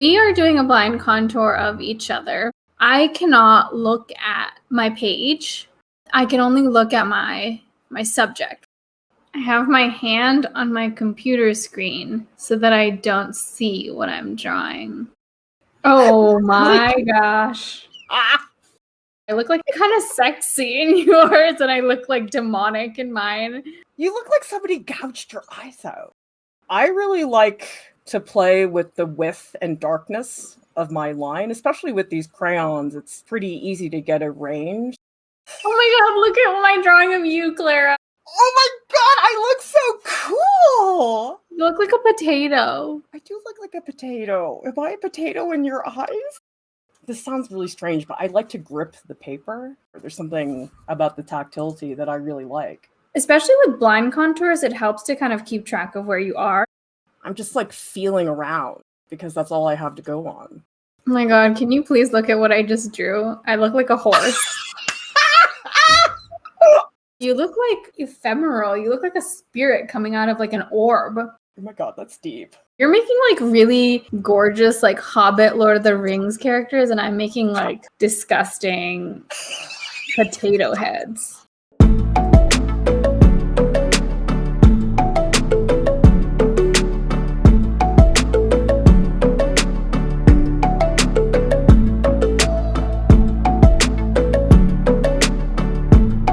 We are doing a blind contour of each other. I cannot look at my page. I can only look at my subject. I have my hand on my computer screen so that I don't see what I'm drawing. Oh my gosh. I look like kind of sexy in yours, and I look like demonic in mine. You look like somebody gouged your eyes out. I really like to play with the width and darkness of my line, especially with these crayons. It's pretty easy to get a range. Oh my god, look at my drawing of you, Clara. Oh my god, I look so cool! You look like a potato. I do look like a potato. Am I a potato in your eyes? This sounds really strange, but I like to grip the paper. There's something about the tactility that I really like. Especially with blind contours, it helps to kind of keep track of where you are. I'm just like feeling around because that's all I have to go on. Oh my god, can you please look at what I just drew? I look like a horse. You look like ephemeral. You look like a spirit coming out of like an orb. Oh my god, that's deep. You're making like really gorgeous like Hobbit, Lord of the Rings characters, and I'm making like disgusting potato heads.